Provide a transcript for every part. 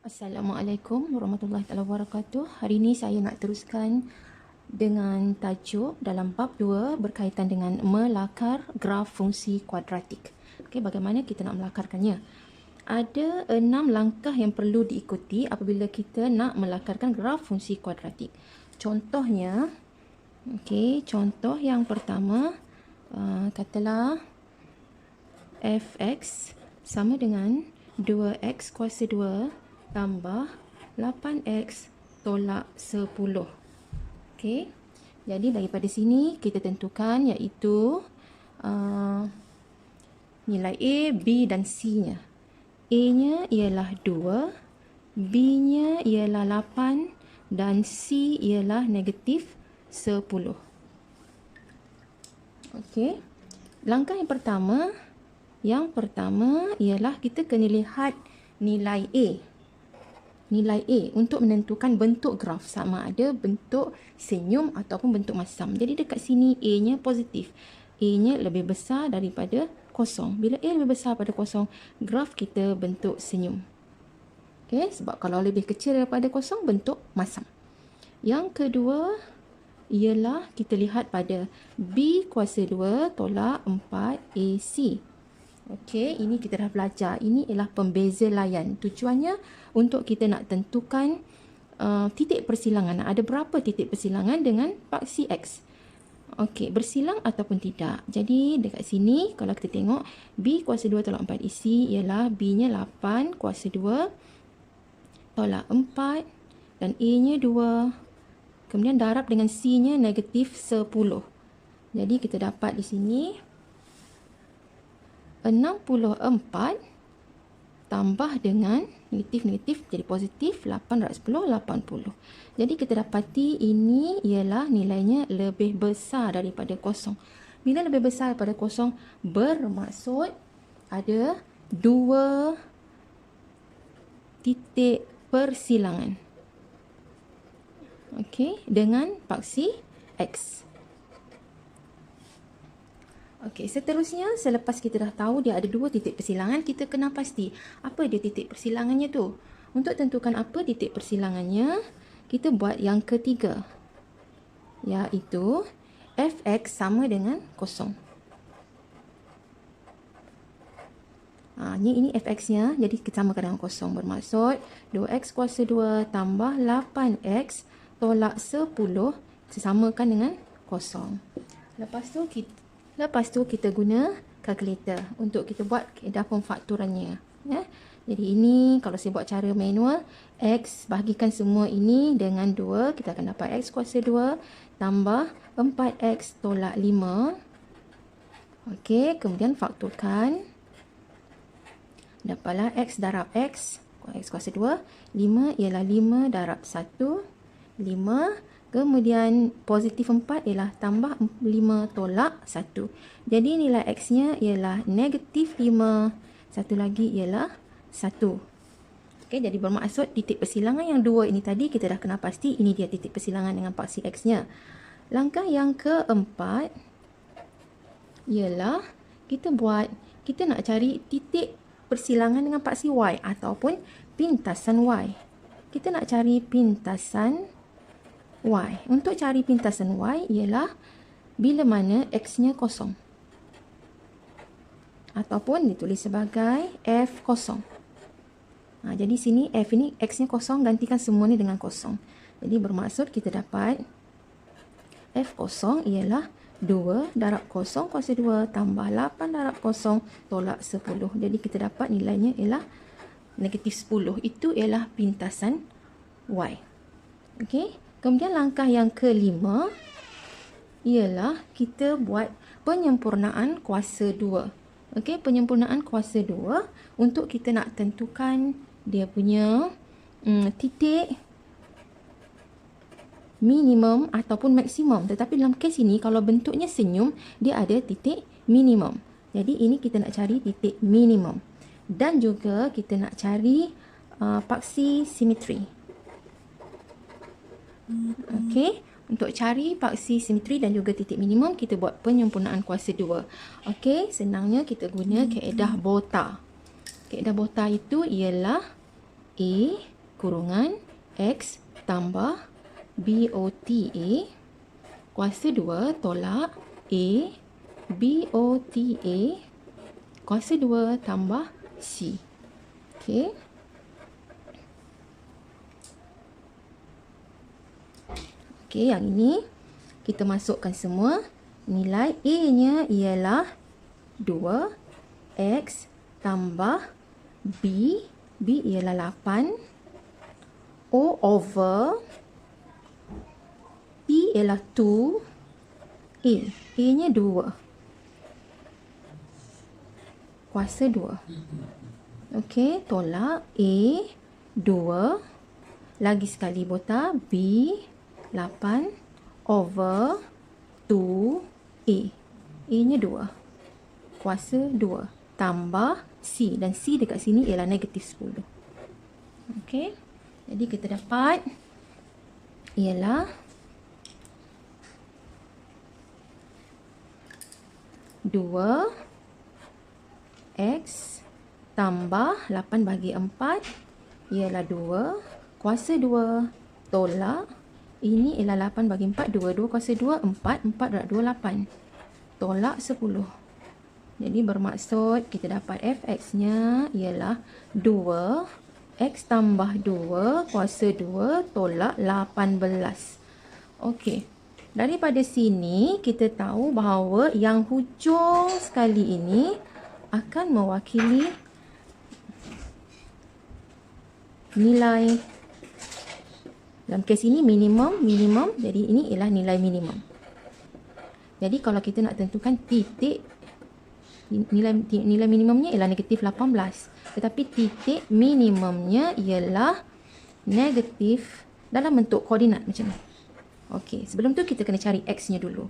Assalamualaikum warahmatullahi wabarakatuh. Hari ini saya nak teruskan dengan tajuk dalam bab 2 berkaitan dengan melakar graf fungsi kuadratik. Okey, bagaimana kita nak melakarkannya? Ada 6 langkah yang perlu diikuti apabila kita nak melakarkan graf fungsi kuadratik. Contohnya, okey, contoh yang pertama, katalah fx sama dengan 2x kuasa 2 tambah 8x tolak 10. Okey. Jadi daripada sini kita tentukan iaitu nilai A, B dan C-nya. A-nya ialah 2, B-nya ialah 8 dan C ialah negatif 10. Okey. Langkah yang pertama ialah kita kena lihat nilai A. Nilai A untuk menentukan bentuk graf, sama ada bentuk senyum ataupun bentuk masam. Jadi dekat sini A-nya positif. A-nya lebih besar daripada kosong. Bila A lebih besar daripada kosong, graf kita bentuk senyum. Okay, sebab kalau lebih kecil daripada kosong, bentuk masam. Yang kedua ialah kita lihat pada B kuasa 2 tolak 4AC. Okey, ini kita dah belajar. Ini ialah pembeza layan. Tujuannya untuk kita nak tentukan titik persilangan. Ada berapa titik persilangan dengan paksi X. Okey, bersilang ataupun tidak. Jadi dekat sini kalau kita tengok B kuasa 2 tolak 4 isi ialah B-nya 8 kuasa 2 tolak 4 dan A-nya 2. Kemudian darab dengan C-nya negatif 10. Jadi kita dapat di sini 64 tambah dengan negatif jadi positif 8 10 80. Jadi kita dapati ini ialah nilainya lebih besar daripada kosong. Bila lebih besar daripada kosong bermaksud ada 2 titik persilangan. Okey, dengan paksi X. Okey, seterusnya selepas kita dah tahu dia ada 2 titik persilangan, kita kena pasti apa dia titik persilangannya tu. Untuk tentukan apa titik persilangannya, kita buat yang ketiga, iaitu fx sama dengan kosong. Ini fx-nya, jadi kita samakan dengan kosong. Bermaksud 2x kuasa 2 tambah 8x tolak 10 disamakan dengan kosong. Lepas tu kita guna kalkulator untuk kita buat kaedah pemfaktorannya. Ya. Jadi ini kalau saya buat cara manual, X bahagikan semua ini dengan 2. Kita akan dapat X kuasa 2 tambah 4X tolak 5. Okey, kemudian faktorkan. Dapatlah X darab X. X kuasa 2. 5 ialah 5 darab 1. 5. Kemudian positif 4 ialah tambah 5 tolak 1. Jadi nilai X-nya ialah negatif 5. Satu lagi ialah 1. Okey, jadi bermaksud titik persilangan yang 2 ini tadi kita dah kena pasti ini dia titik persilangan dengan paksi X-nya. Langkah yang keempat ialah kita nak cari titik persilangan dengan paksi Y ataupun pintasan Y. Kita nak cari pintasan Y. Untuk cari pintasan Y ialah bila mana X-nya kosong. Ataupun ditulis sebagai F kosong. Jadi sini F ini X-nya kosong, gantikan semua ni dengan kosong. Jadi bermaksud kita dapat F kosong ialah 2 darab kosong kuasa 2 tambah 8 darab kosong tolak 10. Jadi kita dapat nilainya ialah negatif 10. Itu ialah pintasan Y. Okey. Kemudian langkah yang kelima ialah kita buat penyempurnaan kuasa 2. Okey, penyempurnaan kuasa 2 untuk kita nak tentukan dia punya titik minimum ataupun maksimum. Tetapi dalam kes ini kalau bentuknya senyum, dia ada titik minimum. Jadi ini kita nak cari titik minimum. Dan juga kita nak cari paksi simetri. Okey, untuk cari paksi simetri dan juga titik minimum, kita buat penyempurnaan kuasa 2. Okey, senangnya kita guna kaedah Bota. Kaedah Bota itu ialah A kurungan X tambah BOTA kuasa 2 tolak A BOTA kuasa 2 tambah C. Okey. Okey, yang ini kita masukkan semua. Nilai A-nya ialah 2X tambah B. B ialah 8. O over P ialah 2. A. A-nya 2. Kuasa 2. Okey, tolak A 2. Lagi sekali bota B 8 over 2A. A-nya 2. Kuasa 2. Tambah C. Dan C dekat sini ialah negatif 10. Okey. Jadi kita dapat ialah 2X tambah 8 bagi 4 ialah 2. Kuasa 2 tolak. Ini ialah 8 bagi 4. 2 kuasa 2. 4. 4 darab 2, 8. Tolak 10. Jadi bermaksud kita dapat fx-nya ialah 2x tambah 2 kuasa 2 tolak 18. Okey. Daripada sini kita tahu bahawa yang hujung sekali ini akan mewakili nilai. Dalam kes ini minimum. Jadi ini ialah nilai minimum. Jadi kalau kita nak tentukan titik, nilai minimumnya ialah negatif 18. Tetapi titik minimumnya ialah negatif dalam bentuk koordinat macam ni. Okey, sebelum tu kita kena cari x-nya dulu.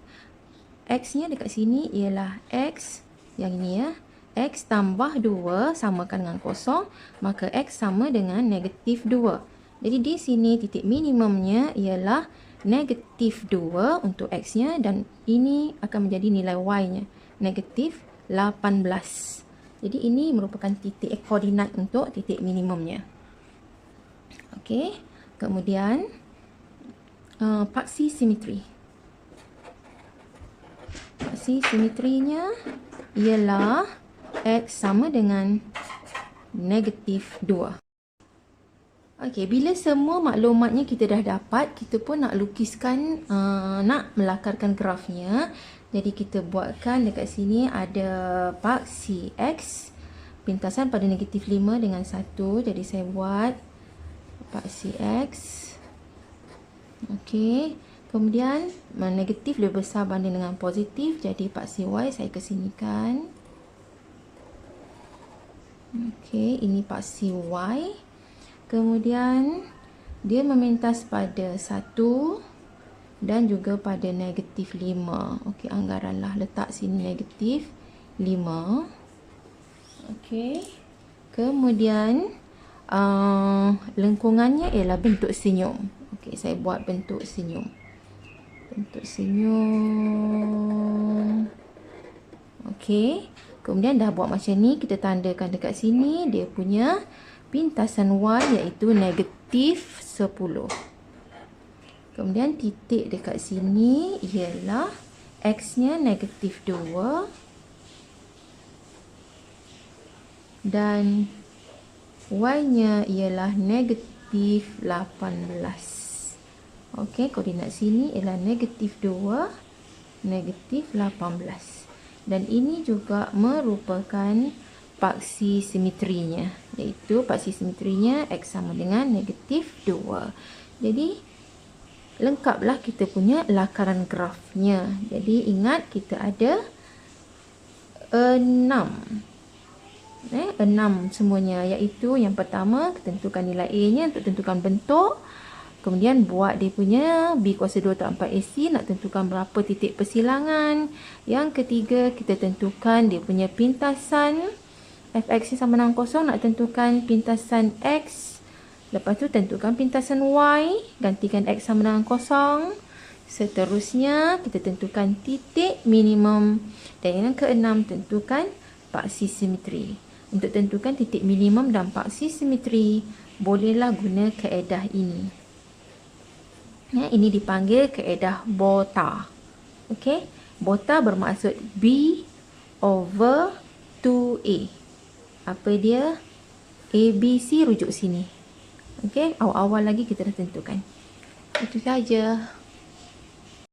X-nya dekat sini ialah x, yang ini ya. X tambah 2 samakan dengan kosong, maka x sama dengan negatif 2. Jadi di sini titik minimumnya ialah negatif 2 untuk x-nya dan ini akan menjadi nilai y-nya, negatif 18. Jadi ini merupakan titik koordinat untuk titik minimumnya. Okey, kemudian paksi simetri. Paksi simetrinya ialah x sama dengan negatif 2. Okey, bila semua maklumatnya kita dah dapat, kita pun nak lukiskan, nak melakarkan grafnya. Jadi kita buatkan dekat sini ada paksi x, pintasan pada negatif 5 dengan 1. Jadi saya buat paksi x. Okey, kemudian negatif lebih besar banding dengan positif, jadi paksi y saya kesinikan. Okey, ini paksi y. Kemudian dia memintas pada 1 dan juga pada negatif 5. Okey, anggaranlah letak sini negatif 5. Okey. Kemudian lengkungannya ialah bentuk senyum. Okey, saya buat bentuk senyum. Bentuk senyum. Okey. Kemudian dah buat macam ni, kita tandakan dekat sini dia punya pintasan y iaitu negatif 10. Kemudian titik dekat sini ialah x-nya negatif 2 dan y-nya ialah negatif 18. Okey, koordinat sini ialah negatif 2, negatif 18. Dan ini juga merupakan paksi simetrinya, iaitu paksi simetrinya x sama dengan negatif 2. Jadi lengkaplah kita punya lakaran grafnya. Jadi ingat kita ada 6 semuanya, iaitu yang pertama tentukan nilai A nya untuk tentukan bentuk, kemudian buat dia punya B kuasa 2 tak 4 AC, nak tentukan berapa titik persilangan. Yang ketiga kita tentukan dia punya pintasan fx sama dengan 0, nak tentukan pintasan x. Lepas tu tentukan pintasan y, gantikan x sama dengan 0. Seterusnya kita tentukan titik minimum. Dan yang keenam tentukan paksi simetri. Untuk tentukan titik minimum dampak C simetri, bolehlah guna kaedah ini. Ya, ini dipanggil kaedah Bota. Okey, Bota bermaksud B over 2A. Apa dia? A, B, C rujuk sini. Okey, awal-awal lagi kita dah tentukan. Itu saja.